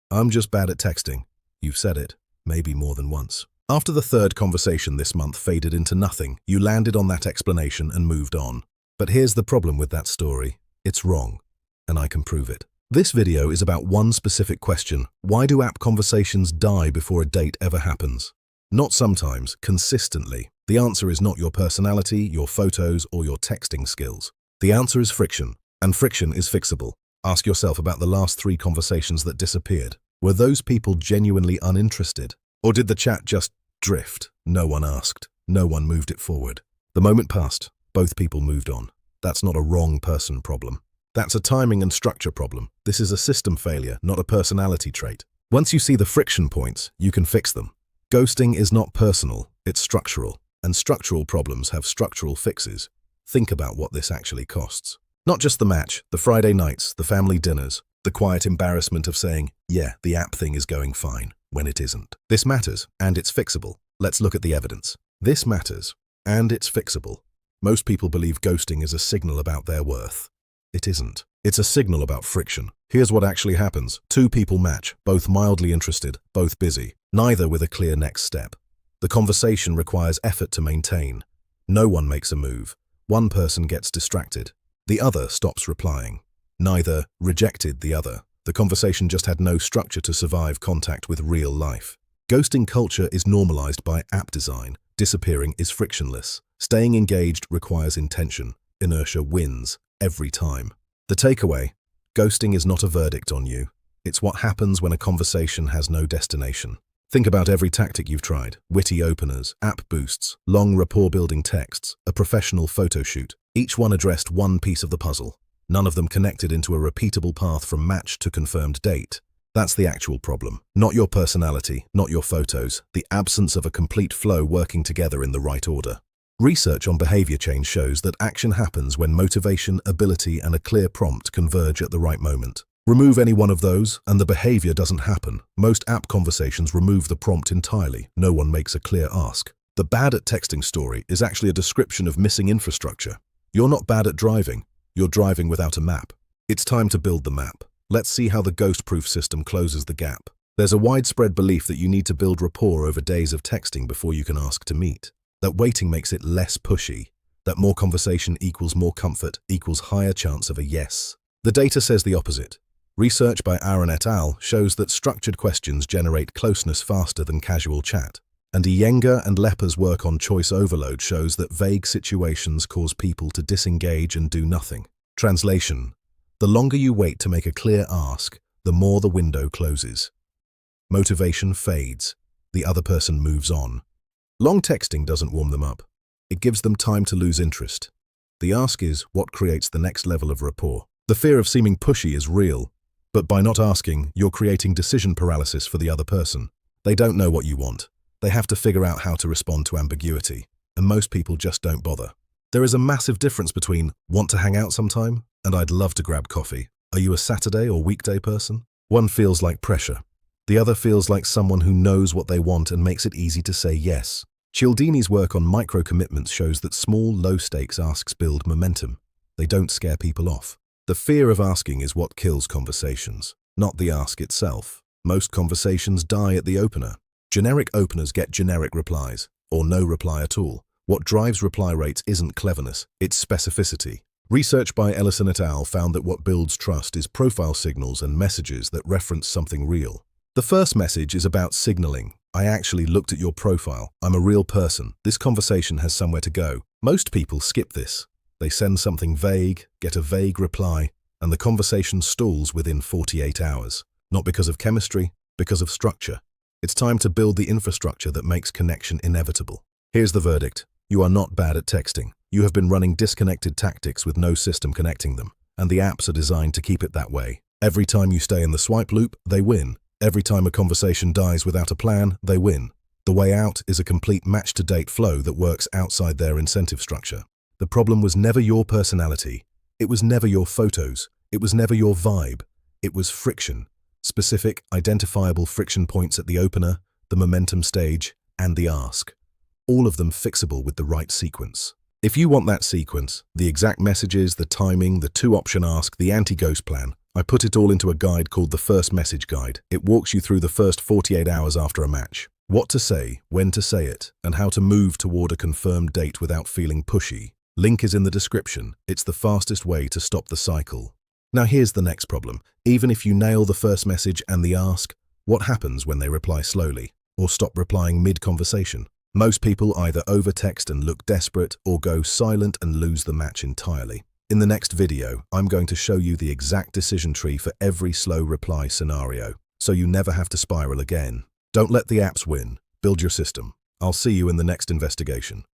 I'm just bad at texting. You've said it, maybe more than once. After the third conversation this month faded into nothing, you landed on that explanation and moved on. But here's the problem with that story. It's wrong, and I can prove it. This video is about one specific question. Why do app conversations die before a date ever happens? Not sometimes, consistently. The answer is not your personality, your photos, or your texting skills. The answer is friction, and friction is fixable. Ask yourself about the last 3 conversations that disappeared. Were those people genuinely uninterested? Or did the chat just drift? No one asked. No one moved it forward. The moment passed. Both people moved on. That's not a wrong person problem. That's a timing and structure problem. This is a system failure, not a personality trait. Once you see the friction points, you can fix them. Ghosting is not personal, it's structural. And structural problems have structural fixes. Think about what this actually costs. Not just the match, the Friday nights, the family dinners, the quiet embarrassment of saying, yeah, the app thing is going fine, when it isn't. This matters, and it's fixable. Let's look at the evidence. This matters, and it's fixable. Most people believe ghosting is a signal about their worth. It isn't. It's a signal about friction. Here's what actually happens. 2 people match, both mildly interested, both busy, neither with a clear next step. The conversation requires effort to maintain. No one makes a move. One person gets distracted. The other stops replying. Neither rejected the other. The conversation just had no structure to survive contact with real life. Ghosting culture is normalized by app design. Disappearing is frictionless. Staying engaged requires intention. Inertia wins every time. The takeaway: ghosting is not a verdict on you. It's what happens when a conversation has no destination. Think about every tactic you've tried. Witty openers, app boosts, long rapport-building texts, a professional photo shoot. Each one addressed one piece of the puzzle. None of them connected into a repeatable path from match to confirmed date. That's the actual problem. Not your personality, not your photos, the absence of a complete flow working together in the right order. Research on behavior change shows that action happens when motivation, ability, and a clear prompt converge at the right moment. Remove any one of those, and the behavior doesn't happen. Most app conversations remove the prompt entirely. No one makes a clear ask. The bad at texting story is actually a description of missing infrastructure. You're not bad at driving. You're driving without a map. It's time to build the map. Let's see how the ghost-proof system closes the gap. There's a widespread belief that you need to build rapport over days of texting before you can ask to meet. That waiting makes it less pushy. That more conversation equals more comfort equals higher chance of a yes. The data says the opposite. Research by Aaron et al. Shows that structured questions generate closeness faster than casual chat. And Iyengar and Lepper's work on choice overload shows that vague situations cause people to disengage and do nothing. Translation: the longer you wait to make a clear ask, the more the window closes. Motivation fades. The other person moves on. Long texting doesn't warm them up. It gives them time to lose interest. The ask is what creates the next level of rapport. The fear of seeming pushy is real, but by not asking, you're creating decision paralysis for the other person. They don't know what you want. They have to figure out how to respond to ambiguity, and most people just don't bother. There is a massive difference between "want to hang out sometime" and "I'd love to grab coffee." Are you a Saturday or weekday person? One feels like pressure. The other feels like someone who knows what they want and makes it easy to say yes. Cialdini's work on micro-commitments shows that small, low-stakes asks build momentum. They don't scare people off. The fear of asking is what kills conversations, not the ask itself. Most conversations die at the opener. Generic openers get generic replies, or no reply at all. What drives reply rates isn't cleverness, it's specificity. Research by Ellison et al. Found that what builds trust is profile signals and messages that reference something real. The first message is about signaling. I actually looked at your profile. I'm a real person. This conversation has somewhere to go. Most people skip this. They send something vague, get a vague reply, and the conversation stalls within 48 hours. Not because of chemistry, because of structure. It's time to build the infrastructure that makes connection inevitable. Here's the verdict. You are not bad at texting. You have been running disconnected tactics with no system connecting them, and the apps are designed to keep it that way. Every time you stay in the swipe loop, they win. Every time a conversation dies without a plan, they win. The way out is a complete match-to-date flow that works outside their incentive structure. The problem was never your personality. It was never your photos. It was never your vibe. It was friction. Specific, identifiable friction points at the opener, the momentum stage, and the ask. All of them fixable with the right sequence. If you want that sequence, the exact messages, the timing, the 2-option ask, the anti-ghost plan, I put it all into a guide called the First Message Guide. It walks you through the first 48 hours after a match. What to say, when to say it, and how to move toward a confirmed date without feeling pushy. Link is in the description. It's the fastest way to stop the cycle. Now here's the next problem. Even if you nail the first message and the ask, what happens when they reply slowly or stop replying mid-conversation? Most people either over-text and look desperate or go silent and lose the match entirely. In the next video, I'm going to show you the exact decision tree for every slow reply scenario, so you never have to spiral again. Don't let the apps win. Build your system. I'll see you in the next investigation.